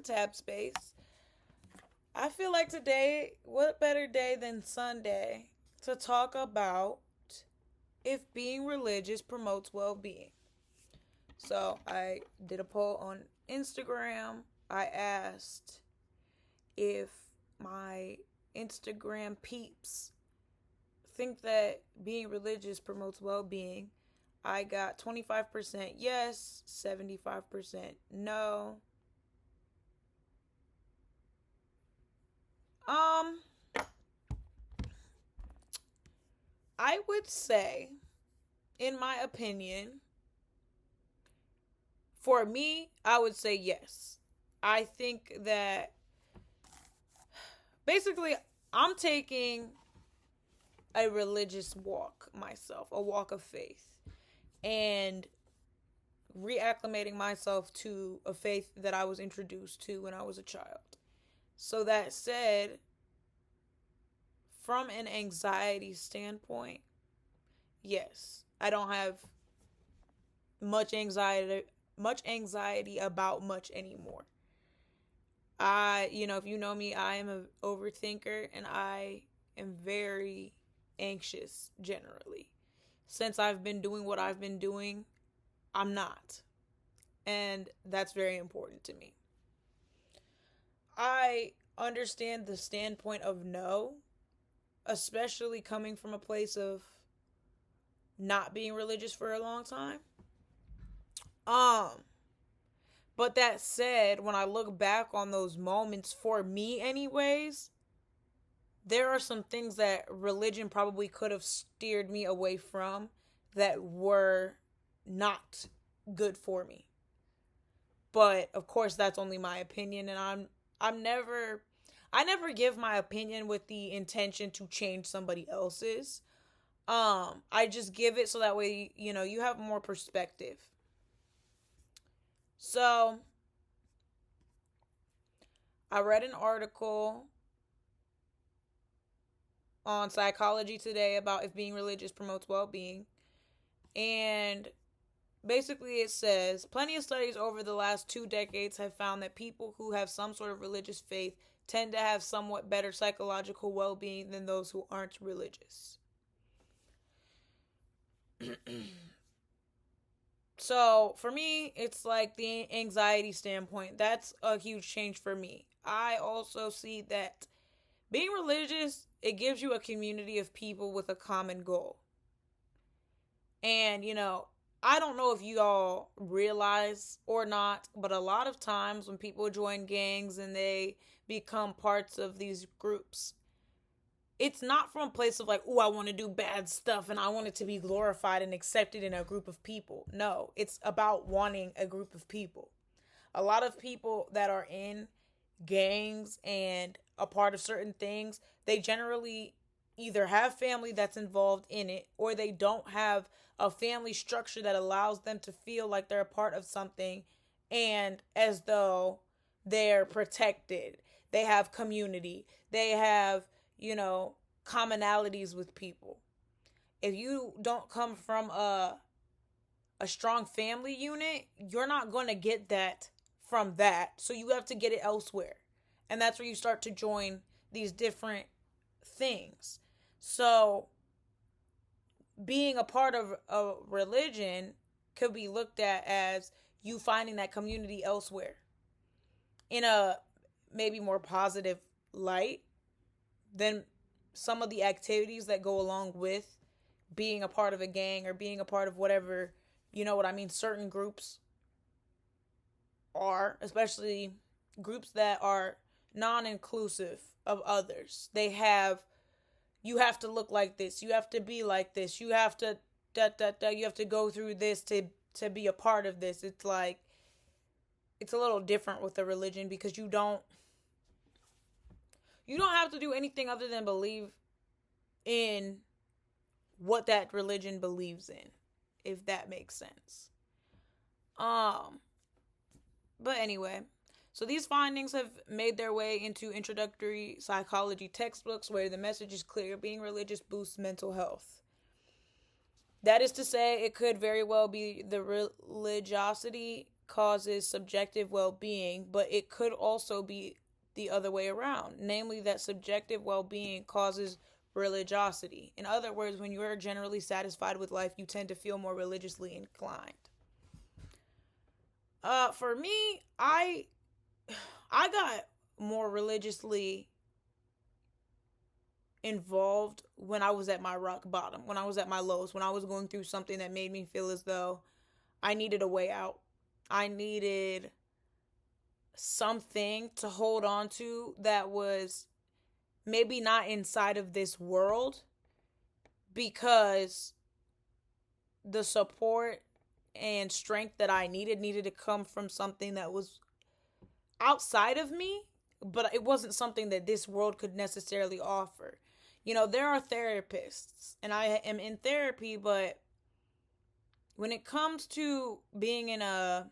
Tabspace. I feel like today, what better day than Sunday to talk about if being religious promotes well being. So I did a poll on Instagram. I asked if my Instagram peeps think that being religious promotes well being. I got 25% yes, 75% no. Um, I would say, in my opinion, for me, I would say yes. I think that basically I'm taking a religious walk myself, a walk of faith, and reacclimating myself to a faith that I was introduced to when I was a child. So that said, from an anxiety standpoint, yes, I don't have much anxiety about much anymore. If you know me, I am an overthinker and I am very anxious generally. Since I've been doing what I've been doing, I'm not. And that's very important to me. I understand the standpoint of no, especially coming from a place of not being religious for a long time. But that said, when I look back on those moments, for me anyways, there are some things that religion probably could have steered me away from that were not good for me. But of course that's only my opinion, and I never give my opinion with the intention to change somebody else's. I just give it so that way, you have more perspective. So, I read an article on Psychology Today about if being religious promotes well-being, and basically it says plenty of studies over the last 2 decades have found that people who have some sort of religious faith tend to have somewhat better psychological well-being than those who aren't religious. So for me, it's like the anxiety standpoint. That's a huge change for me. I also see that being religious, it gives you a community of people with a common goal. And, I don't know if you all realize or not, but a lot of times when people join gangs and they become parts of these groups, it's not from a place of like, oh, I want to do bad stuff and I want it to be glorified and accepted in a group of people. No, it's about wanting a group of people. A lot of people that are in gangs and a part of certain things, they generally either have family that's involved in it or they don't have a family structure that allows them to feel like they're a part of something and as though they're protected. They have community. They have, commonalities with people. If you don't come from a strong family unit, you're not going to get that from that. So you have to get it elsewhere. And that's where you start to join these different things. So being a part of a religion could be looked at as you finding that community elsewhere in a maybe more positive light than some of the activities that go along with being a part of a gang or being a part of whatever, certain groups are, especially groups that are non-inclusive of others. You have to look like this, you have to be like this, you have to you have to go through this to be a part of this. It's like it's a little different with the religion because you don't have to do anything other than believe in what that religion believes in, if that makes sense. But anyway, so these findings have made their way into introductory psychology textbooks where the message is clear: being religious boosts mental health. That is to say, it could very well be the religiosity causes subjective well-being, but it could also be the other way around, namely that subjective well-being causes religiosity. In other words, when you are generally satisfied with life, you tend to feel more religiously inclined. For me, I got more religiously involved when I was at my rock bottom, when I was at my lowest, when I was going through something that made me feel as though I needed a way out. I needed something to hold on to that was maybe not inside of this world, because the support and strength that I needed to come from something that was outside of me, but it wasn't something that this world could necessarily offer. You know, there are therapists, and I am in therapy, but when it comes to being in an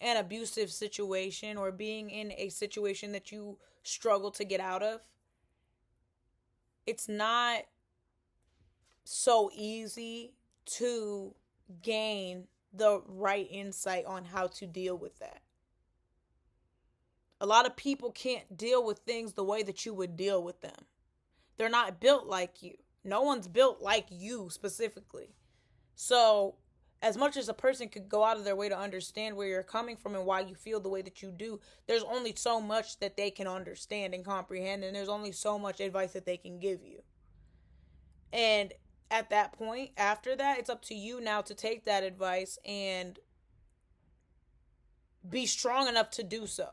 abusive situation or being in a situation that you struggle to get out of, it's not so easy to gain the right insight on how to deal with that. A lot of people can't deal with things the way that you would deal with them. They're not built like you. No one's built like you specifically. So, as much as a person could go out of their way to understand where you're coming from and why you feel the way that you do, there's only so much that they can understand and comprehend, and there's only so much advice that they can give you. And at that point, after that, it's up to you now to take that advice and be strong enough to do so.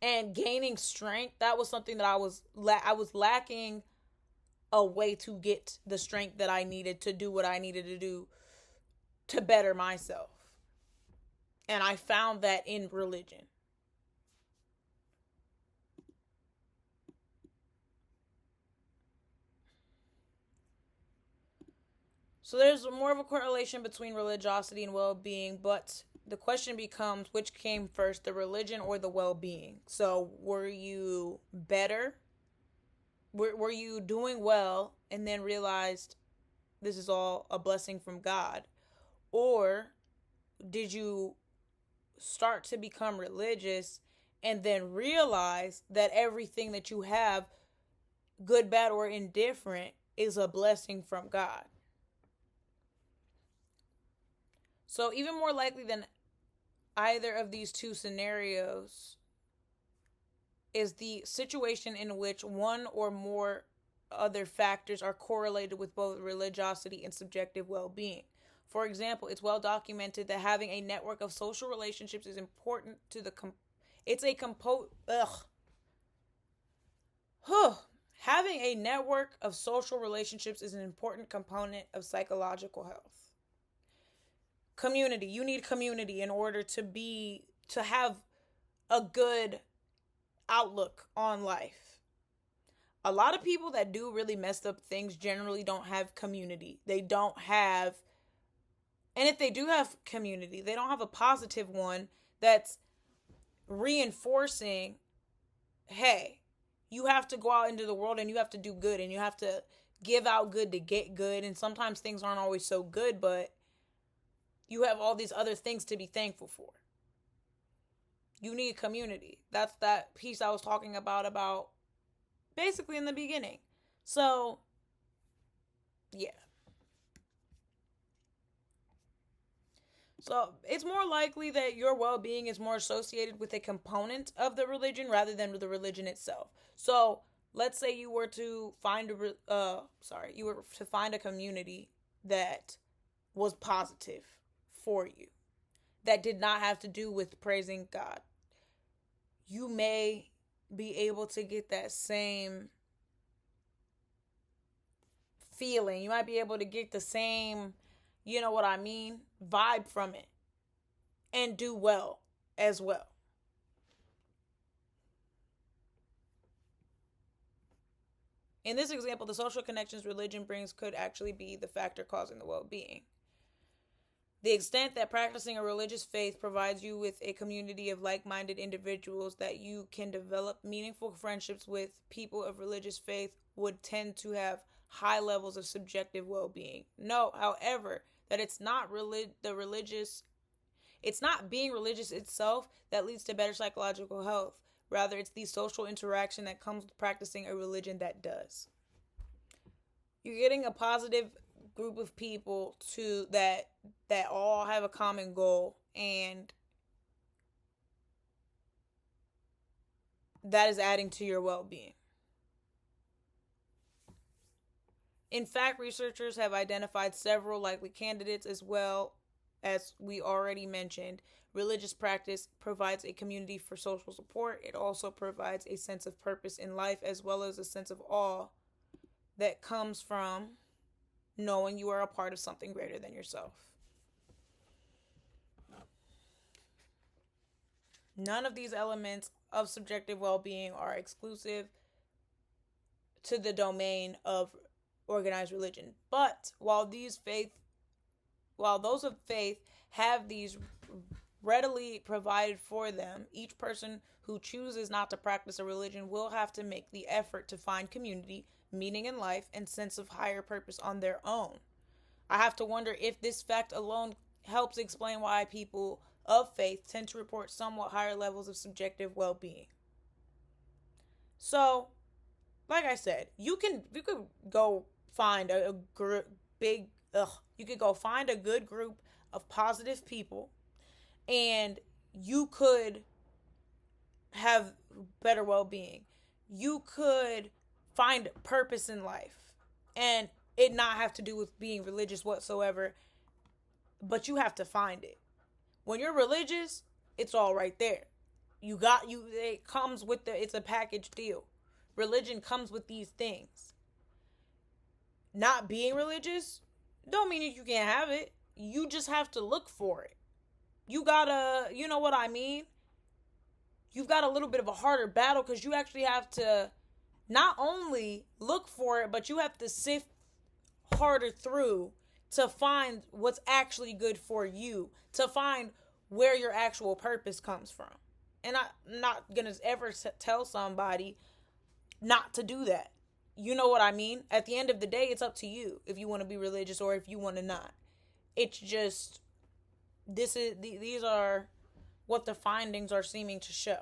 And gaining strength, that was something that I was lacking a way to get the strength that I needed to do what I needed to do to better myself. And I found that in religion. So there's more of a correlation between religiosity and well-being, but the question becomes, which came first, the religion or the well-being? So were you better? Were you doing well and then realized this is all a blessing from God? Or did you start to become religious and then realize that everything that you have, good, bad, or indifferent, is a blessing from God? So even more likely than either of these two scenarios is the situation in which one or more other factors are correlated with both religiosity and subjective well-being. For example, it's well documented that having a network of social relationships is important to the having a network of social relationships is an important component of psychological health. Community. You need community in order to have a good outlook on life. A lot of people that do really messed up things generally don't have community. They don't have, and if they do have community, they don't have a positive one that's reinforcing, hey, you have to go out into the world and you have to do good and you have to give out good to get good. And sometimes things aren't always so good, but you have all these other things to be thankful for. You need community. That's that piece I was talking about basically in the beginning. So, yeah. So, it's more likely that your well-being is more associated with a component of the religion rather than with the religion itself. So, let's say you were to find a community that was positive for you, that did not have to do with praising God. You may be able to get that same feeling. You might be able to get the same, you know what I mean, vibe from it and do well as well. In this example, the social connections religion brings could actually be the factor causing the well-being. The extent that practicing a religious faith provides you with a community of like-minded individuals that you can develop meaningful friendships with people of religious faith would tend to have high levels of subjective well-being. Note, however, that it's not the religious It's not being religious itself that leads to better psychological health. Rather, it's the social interaction that comes with practicing a religion that does. You're getting a positive group of people that all have a common goal, and that is adding to your well-being. In fact, researchers have identified several likely candidates as well. As we already mentioned, religious practice provides a community for social support. It also provides a sense of purpose in life, as well as a sense of awe that comes from knowing you are a part of something greater than yourself. None of these elements of subjective well-being are exclusive to the domain of organized religion. But while those of faith have these readily provided for them, each person who chooses not to practice a religion will have to make the effort to find community, meaning in life, and sense of higher purpose on their own. I have to wonder if this fact alone helps explain why people of faith tend to report somewhat higher levels of subjective well-being. So, like I said, you could go find you could go find a good group of positive people, and you could have better well-being. You could find purpose in life, and it not have to do with being religious whatsoever, but you have to find it. When you're religious, it's all right there. It comes with it's a package deal. Religion comes with these things. Not being religious don't mean you can't have it. You just have to look for it. You gotta, you know what I mean? You've got a little bit of a harder battle, because you actually have to not only look for it, but you have to sift harder through to find what's actually good for you, to find where your actual purpose comes from. And I'm not gonna ever tell somebody not to do that. You know what I mean? At the end of the day, it's up to you if you want to be religious or if you want to not. It's just, these are what the findings are seeming to show.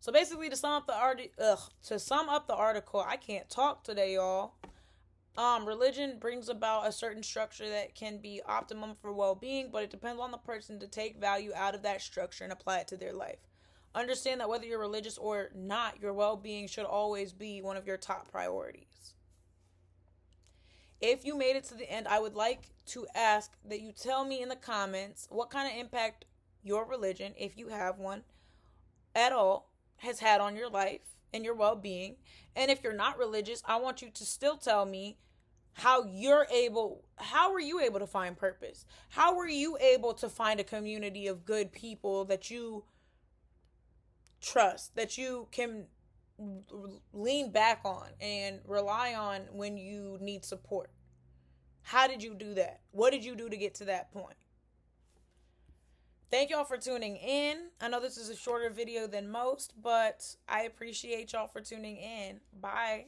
So basically, to sum up the article, I can't talk today, y'all. Religion brings about a certain structure that can be optimum for well-being, but it depends on the person to take value out of that structure and apply it to their life. Understand that whether you're religious or not, your well-being should always be one of your top priorities. If you made it to the end, I would like to ask that you tell me in the comments what kind of impact your religion, if you have one at all, has had on your life and your well-being. And if you're not religious, I want you to still tell me how were you able to find purpose? How were you able to find a community of good people that you trust, that you can lean back on and rely on when you need support? How did you do that? What did you do to get to that point? Thank y'all for tuning in. I know this is a shorter video than most, but I appreciate y'all for tuning in. Bye.